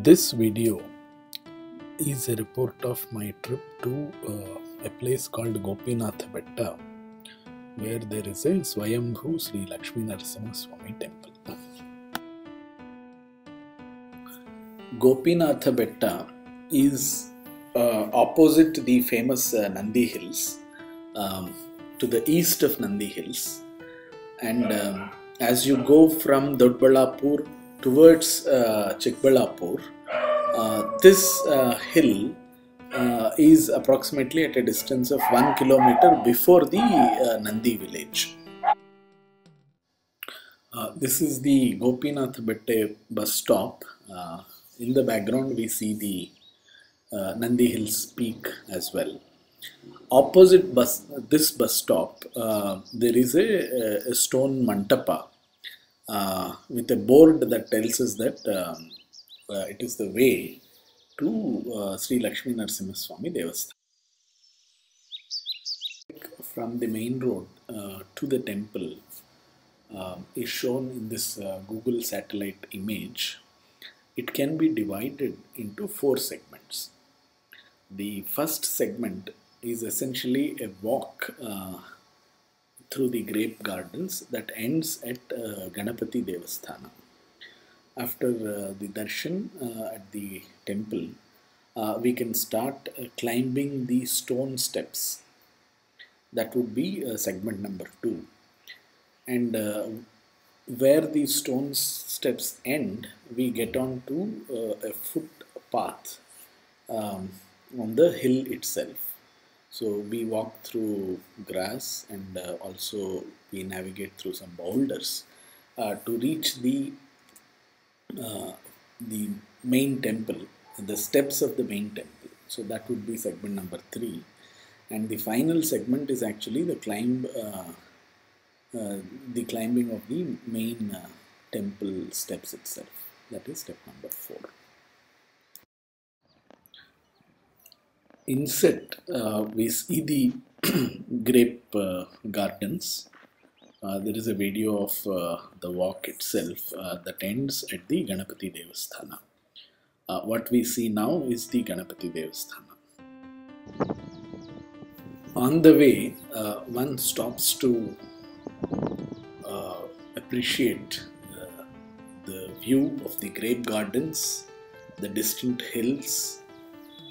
This video is a report of my trip to a place called Gopinatha Betta, where there is a Swayambhu Shri LakshmiNarasimhaswamy temple. Gopinatha Betta is opposite the famous Nandi Hills, to the east of Nandi Hills, and as you go from Dodbalapur towards Chikbalapur, this hill is approximately at a distance of 1 kilometer before the Nandi village. This is the Gopinatha Betta bus stop. In the background we see the Nandi Hills peak as well. Opposite this bus stop, there is a stone mantapa with a board that tells us that it is the way to Shri LakshmiNarasimhaswamy Devasthan. From the main road to the temple is shown in this Google satellite image. It can be divided into 4 segments. The first segment is essentially a walk through the Grape gardens that ends at Ganapati Devasthana. After the darshan at the temple, we can start climbing the stone steps. That would be segment number 2. And where the stone steps end, we get on to a footpath on the hill itself. So we walk through grass, and also we navigate through some boulders to reach the main temple, the steps of the main temple. So that would be segment number 3. And the final segment is actually the climbing of the main temple steps itself. That is step number 4. Inset, we see the Grape gardens. There is a video of the walk itself that ends at the Ganapati Devasthana. What we see now is the Ganapati Devasthana. On the way, one stops to appreciate the view of the Grape gardens, the distant hills,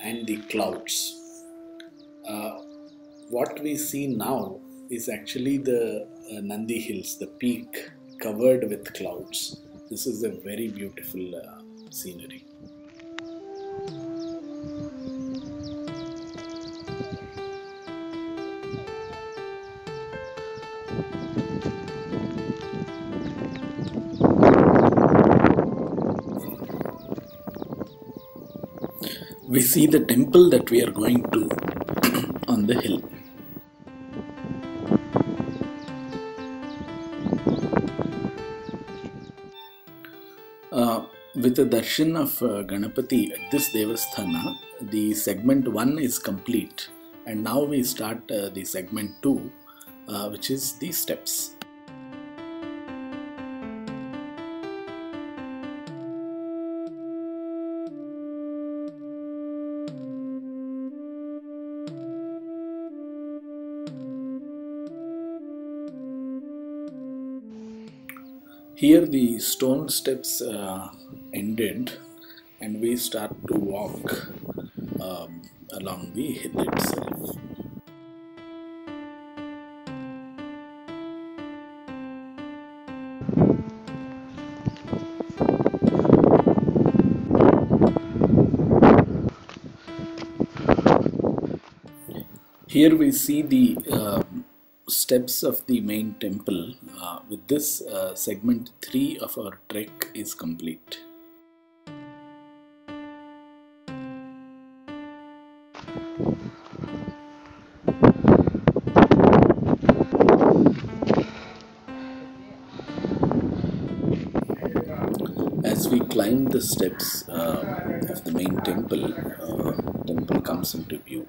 and the clouds. What we see now is actually the Nandi Hills, the peak covered with clouds. This is a very beautiful scenery. We see the temple that we are going to on the hill. With the darshan of Ganapati at this Devasthana, the segment 1 is complete, and now we start the segment 2, which is the steps. Here the stone steps ended, and we start to walk along the hill itself. Here we see the steps of the main temple. With this, segment 3 of our trek is complete. As we climb the steps of the main temple, temple comes into view.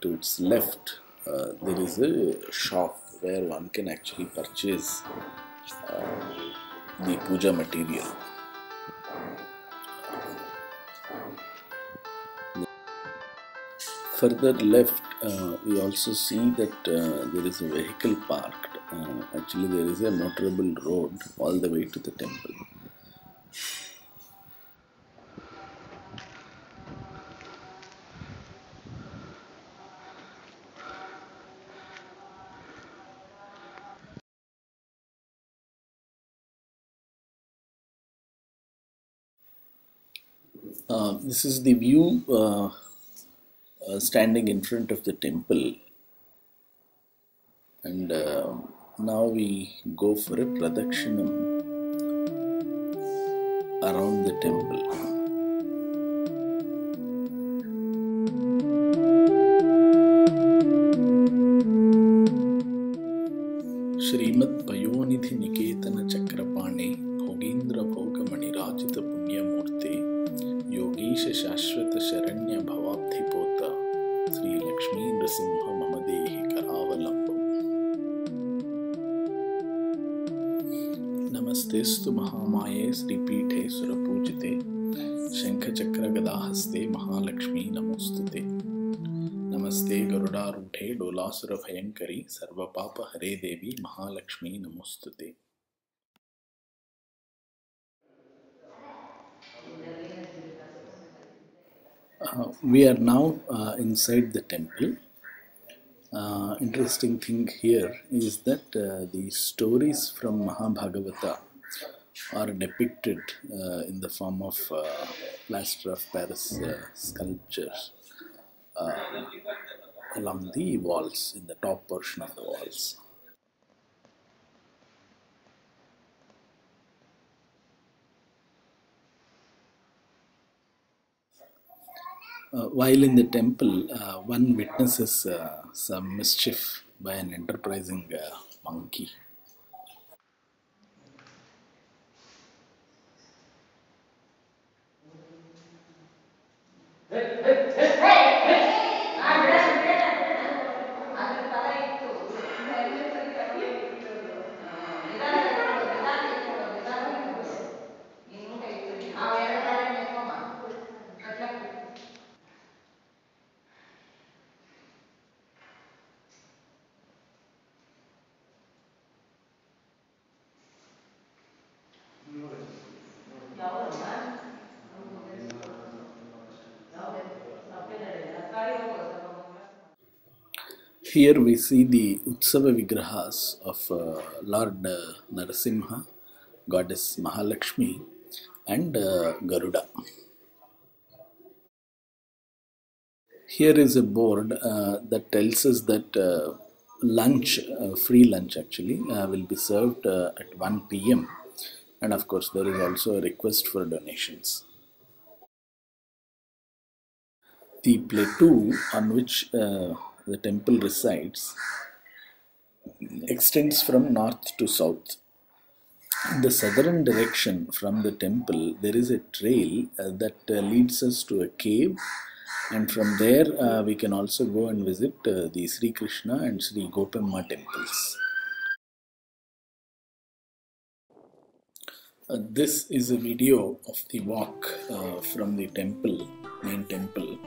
To its left, there is a shop where one can actually purchase the puja material. Further left, we also see that there is a vehicle parked. Actually, there is a motorable road all the way to the temple. This is the view standing in front of the temple, and now we go for a pradakshinam around the temple. Srimad Payonidhi Niketana Chakrapane Bhogendra Bhogamani Rajita Punyamurte Yogisha Shashwata Sharanya Bhavabdhipota Shri LakshmiNarasimhaswamy Karavalambam. Namastestu Mahamaye Sri Pithe Surapujite Shankha Chakra Gadahaste Mahalakshmi Namostute. Namaste Garudaruthe Dolasura Bhayankari Sarva Papa Hare Devi Mahalakshmi Namostute. We are now inside the temple. Interesting thing here is that the stories from Mahabhagavata are depicted in the form of plaster of Paris sculptures along the walls, in the top portion of the walls. While in the temple, one witnesses some mischief by an enterprising monkey. Here we see the Utsava Vigrahas of Lord Narasimha, Goddess Mahalakshmi, and Garuda. Here is a board that tells us that lunch, free lunch actually, will be served at 1 p.m. And of course, there is also a request for donations. The plateau on which the temple resides extends from north to south. In the southern direction from the temple, there is a trail that leads us to a cave, and from there we can also go and visit the Sri Krishna and Sri Gopinatha temples. This is a video of the walk from the temple, main temple,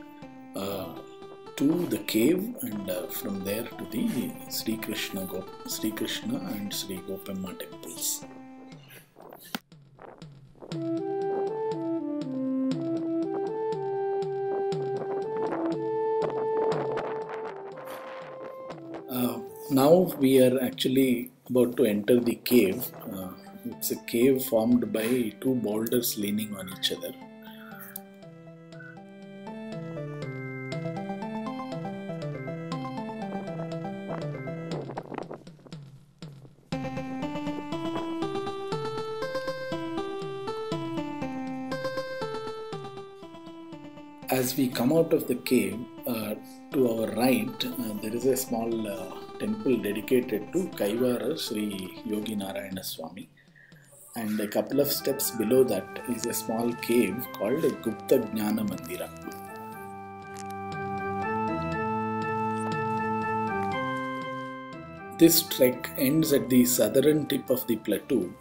to the cave, and from there to the Sri Krishna and Sri Gopinatha temples. Now we are actually about to enter the cave. It's a cave formed by two boulders leaning on each other. As we come out of the cave, to our right, there is a small temple dedicated to Kaivara Shri Narasimhaswamy, and a couple of steps below that is a small cave called Gupta Jnana Mandira. This trek ends at the southern tip of the plateau,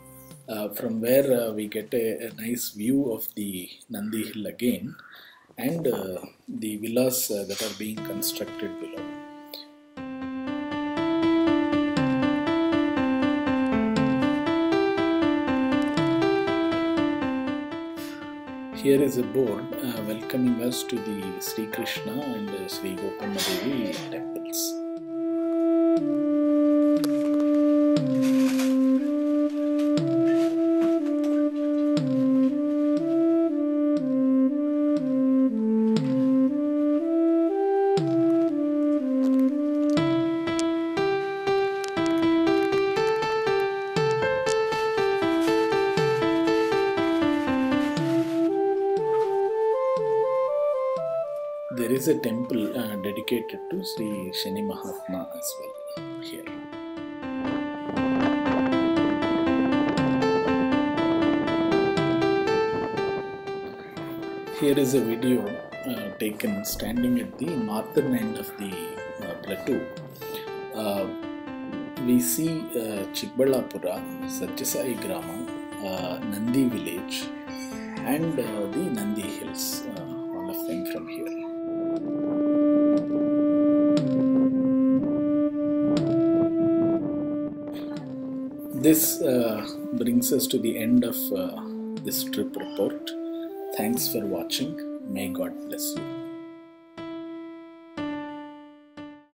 from where we get a nice view of the Nandi Hill again, and the villas that are being constructed below. Here is a board welcoming us to the Sri Krishna and Sri Gopinatha temples. There is a temple dedicated to Shri Mahatma as well here. Here is a video taken standing at the northern end of the plateau. We see Chikbalapura, Satyasai Grama, Nandi village, and the Nandi hills, all of them from here. This brings us to the end of this trip report. Thanks for watching. May God bless you.